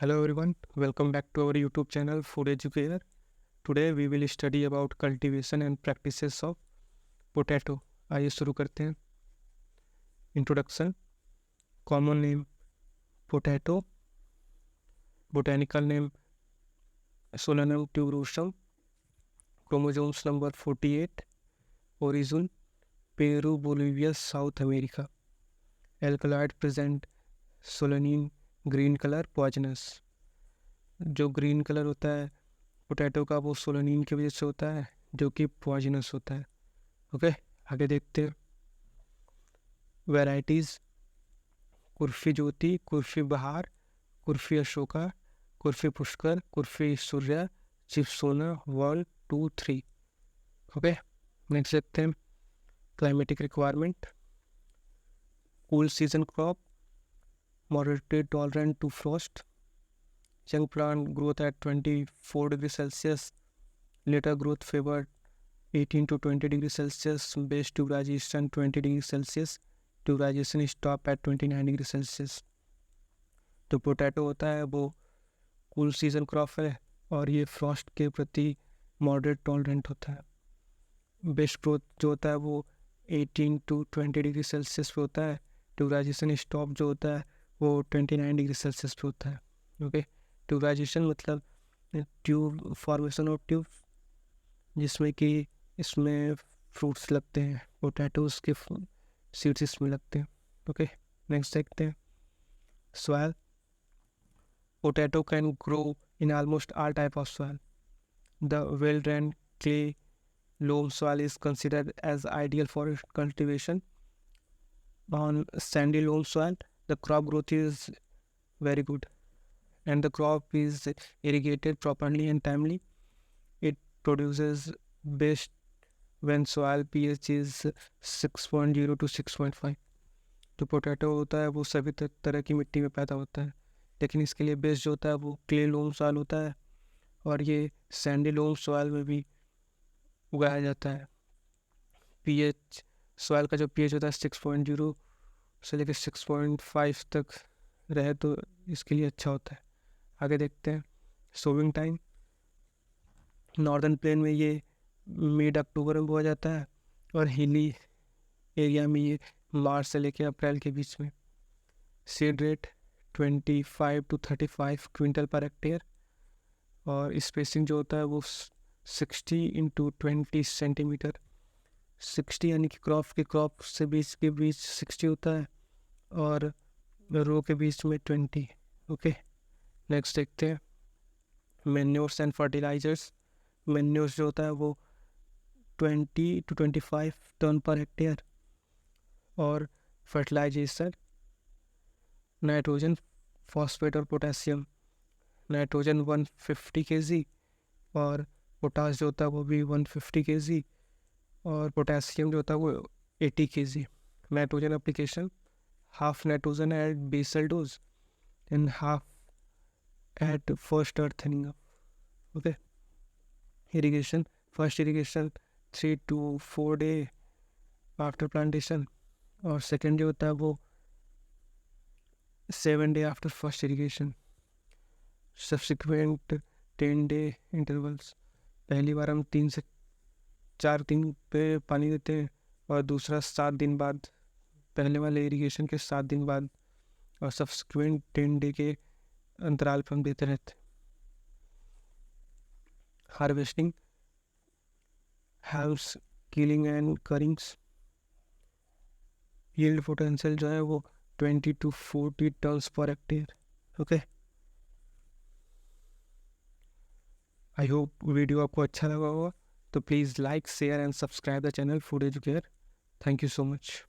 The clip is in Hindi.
Hello everyone, welcome back to our YouTube channel Food Educator. Today we will study about cultivation and practices of potato. आइए शुरू करते हैं. Introduction. Common name potato. Botanical name Solanum tuberosum. Chromosomes number 48. Origin Peru, Bolivia, South America. Alkaloid present solanine green color poisonous. जो ग्रीन कलर होता है पोटैटो का वो सोलानिन की वजह से होता है जो कि पॉइजनस होता है. ओके, आगे देखते हैं. वैरायटीज़ कुर्फी ज्योति, कुर्फी बहार, कुर्फी अशोका, कुर्फी पुष्कर, कुर्फी सूर्या, चिप्सोना 1, 2, 3. ओके, नेक्स्ट देखते हैं. Climatic requirement cool season crop, moderately tolerant to Frost. Young plant growth at 24 degrees Celsius. Later growth favored 18 to 20 degrees Celsius. Base tuberization 20 degrees Celsius. Tuberization stop at 29 degrees Celsius. तो पोटैटो होता है वो कूल सीजन क्रॉप है और ये फ्रॉस्ट के प्रति मॉडरेट टॉलरेंट होता है. बेस्ट ग्रोथ जो होता है वो 18 to 20 डिग्री सेल्सियस पे होता है. ट्यूबराइजेशन स्टॉप जो होता है वो 29 डिग्री सेल्सियस पे होता है. ओके, ट्यूबराइजेशन मतलब ट्यूब फॉर्मेशन ऑफ ट्यूब जिसमें कि इसमें फ्रूट्स लगते हैं, पोटैटोज के सीड्स इसमें लगते हैं. ओके, नेक्स्ट देखते हैं. Soil potato can grow in almost all type of soil. The well drained clay loam soil is considered as ideal for cultivation. On sandy loam soil, the crop growth is very good and the crop is irrigated properly and timely. It produces best when soil pH is 6.0 to 6.5. जो पोटैटो होता है वो सभी तरह की मिट्टी में पैदा होता है, लेकिन इसके लिए बेस्ट जो होता है वो क्ले लोम सॉइल होता है और ये सैंडी लोम सॉइल में भी उगाया जाता है. पीएच सॉइल का जो पीएच होता है 6.0 से लेकर 6.5 तक रहे तो इसके लिए अच्छा होता है. आगे देखते हैं. सोविंग टाइम नॉर्दर्न प्लेन में ये मिड अक्टूबर में बोया जाता है और हिली एरिया में ये मार्च से लेकर अप्रैल के बीच में. Seed rate 25 to 35 quintal per hectare और स्पेसिंग जो होता है वो 60 into 20 सेंटीमीटर. 60 यानी कि क्रॉप से बीच के बीच 60 होता है और रो के बीच में 20. ओके, नेक्स्ट देखते हैं. Manures and fertilisers. मैन्योर्स जो होता है वो 20 to 25 टन पर हेक्टेयर और फर्टिलाइजेशन नाइट्रोजन, फॉस्फेट और पोटेशियम. नाइट्रोजन 150 kg और पोटास जो होता है वो भी 150 kg और पोटेशियम जो होता है वो 80 kg. Nitrogen application half nitrogen at basal dose and half at first earthing. Okay, irrigation first irrigation 3 to 4 day after plantation और सेकेंड जो होता है वो 7 day after first irrigation. Subsequent 10 day intervals. पहली बार हम 3 से 4 दिन पे पानी देते हैं और दूसरा 7 दिन बाद, पहले वाले इरिगेशन के 7 दिन बाद और सब्सिक्वेंट 10 डे के अंतराल पर हम देते रहते हैं. Harvesting helps killing and curings. Yield potential जो है वो 20 to 40 tons per hectare. Okay, I hope video आपको अच्छा लगा होगा. तो please like, share and subscribe the channel food educator. Thank you so much.